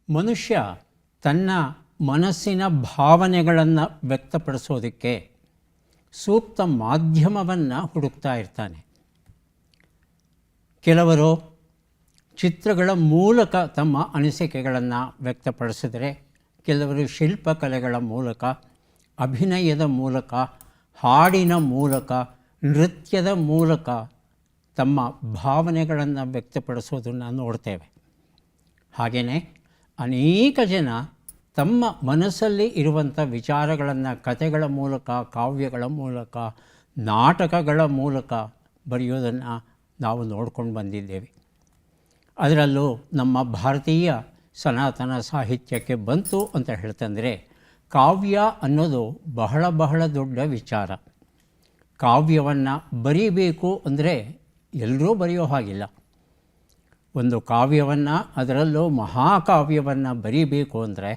ಮನುಷ್ಯ ತನ್ನ ಮನಸ್ಸಿನ ಭಾವನೆಗಳನ್ನು ವ್ಯಕ್ತಪಡಿಸೋದಕ್ಕೆ ಸೂಕ್ತ ಮಾಧ್ಯಮವನ್ನು ಹುಡುಕ್ತಾ ಇರ್ತಾನೆ. ಕೆಲವರು ಚಿತ್ರಗಳ ಮೂಲಕ ತಮ್ಮ ಅನಿಸಿಕೆಗಳನ್ನು ವ್ಯಕ್ತಪಡಿಸಿದರೆ, ಕೆಲವರು ಶಿಲ್ಪಕಲೆಗಳ ಮೂಲಕ, ಅಭಿನಯದ ಮೂಲಕ, ಹಾಡಿನ ಮೂಲಕ, ನೃತ್ಯದ ಮೂಲಕ ತಮ್ಮ ಭಾವನೆಗಳನ್ನು ವ್ಯಕ್ತಪಡಿಸೋದನ್ನು ನೋಡ್ತೇವೆ. ಹಾಗೆಯೇ ಅನೇಕ ಜನ ತಮ್ಮ ಮನಸ್ಸಲ್ಲಿ ಇರುವಂಥ ವಿಚಾರಗಳನ್ನು ಕಥೆಗಳ ಮೂಲಕ, ಕಾವ್ಯಗಳ ಮೂಲಕ, ನಾಟಕಗಳ ಮೂಲಕ ಬರೆಯೋದನ್ನು ನಾವು ನೋಡ್ಕೊಂಡು ಬಂದಿದ್ದೇವೆ. ಅದರಲ್ಲೂ ನಮ್ಮ ಭಾರತೀಯ ಸನಾತನ ಸಾಹಿತ್ಯಕ್ಕೆ ಬಂತು ಅಂತ ಹೇಳ್ತಂದರೆ, ಕಾವ್ಯ ಅನ್ನೋದು ಬಹಳ ಬಹಳ ದೊಡ್ಡ ವಿಚಾರ. ಕಾವ್ಯವನ್ನು ಬರೀಬೇಕು ಅಂದರೆ ಎಲ್ಲರೂ ಬರೆಯೋ ಹಾಗಿಲ್ಲ. ಒಂದು ಕಾವ್ಯವನ್ನು, ಅದರಲ್ಲೂ ಮಹಾಕಾವ್ಯವನ್ನು ಬರೀಬೇಕು ಅಂದರೆ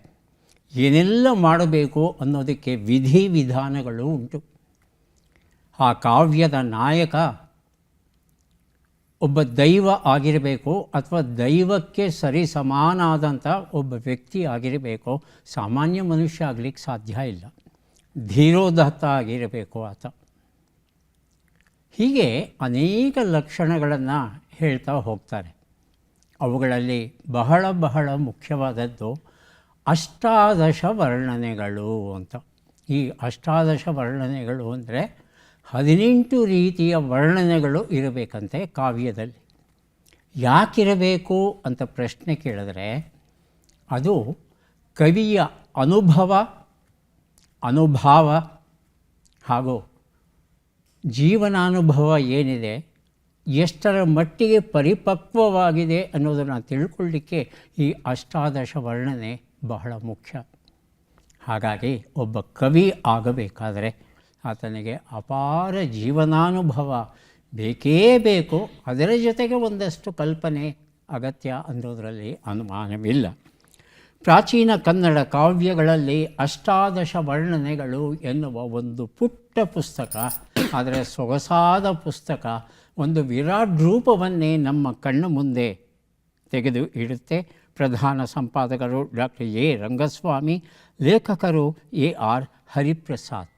ಏನೆಲ್ಲ ಮಾಡಬೇಕು ಅನ್ನೋದಕ್ಕೆ ವಿಧಿವಿಧಾನಗಳು ಉಂಟು. ಆ ಕಾವ್ಯದ ನಾಯಕ ಒಬ್ಬ ದೈವ ಆಗಿರಬೇಕು, ಅಥವಾ ದೈವಕ್ಕೆ ಸರಿ ಸಮಾನಾದಂಥ ಒಬ್ಬ ವ್ಯಕ್ತಿ ಆಗಿರಬೇಕು. ಸಾಮಾನ್ಯ ಮನುಷ್ಯ ಆಗಲಿಕ್ಕೆ ಸಾಧ್ಯ ಇಲ್ಲ. ಧೀರೋದಾತ್ತ ಆಗಿರಬೇಕು ಆತ. ಹೀಗೆ ಅನೇಕ ಲಕ್ಷಣಗಳನ್ನು ಹೇಳ್ತಾ ಹೋಗ್ತಾರೆ. ಅವುಗಳಲ್ಲಿ ಬಹಳ ಬಹಳ ಮುಖ್ಯವಾದದ್ದು ಅಷ್ಟಾದಶ ವರ್ಣನೆಗಳು ಅಂತ. ಈ ಅಷ್ಟಾದಶ ವರ್ಣನೆಗಳು ಅಂದರೆ 18 ರೀತಿಯ ವರ್ಣನೆಗಳು ಇರಬೇಕಂತೆ ಕಾವ್ಯದಲ್ಲಿ. ಯಾಕಿರಬೇಕು ಅಂತ ಪ್ರಶ್ನೆ ಕೇಳಿದ್ರೆ, ಅದು ಕವಿಯ ಅನುಭವ ಹಾಗೂ ಜೀವನಾನುಭವ ಏನಿದೆ, ಎಷ್ಟರ ಮಟ್ಟಿಗೆ ಪರಿಪಕ್ವವಾಗಿದೆ ಅನ್ನೋದನ್ನು ತಿಳ್ಕೊಳ್ಳಿಕ್ಕೆ ಈ ಅಷ್ಟಾದಶ ವರ್ಣನೆ ಬಹಳ ಮುಖ್ಯ. ಹಾಗಾಗಿ ಒಬ್ಬ ಕವಿ ಆಗಬೇಕಾದರೆ ಆತನಿಗೆ ಅಪಾರ ಜೀವನಾನುಭವ ಬೇಕೇ ಬೇಕು. ಅದರ ಜೊತೆಗೆ ಒಂದಷ್ಟು ಕಲ್ಪನೆ ಅಗತ್ಯ ಅನ್ನೋದರಲ್ಲಿ ಅನುಮಾನವಿಲ್ಲ. ಪ್ರಾಚೀನ ಕನ್ನಡ ಕಾವ್ಯಗಳಲ್ಲಿ ಅಷ್ಟಾದಶ ವರ್ಣನೆಗಳು ಎನ್ನುವ ಒಂದು ಪುಟ್ಟ ಪುಸ್ತಕ, ಆದರೆ ಸೊಗಸಾದ ಪುಸ್ತಕ, ಒಂದು ವಿರಾಟ್ ರೂಪವನ್ನೇ ನಮ್ಮ ಕಣ್ಣ ಮುಂದೆ ತೆಗೆದು ಇಡುತ್ತೆ. ಪ್ರಧಾನ ಸಂಪಾದಕರು ಡಾಕ್ಟರ್ ಎ ರಂಗಸ್ವಾಮಿ, ಲೇಖಕರು ಎ ಆರ್ ಹರಿಪ್ರಸಾದ್.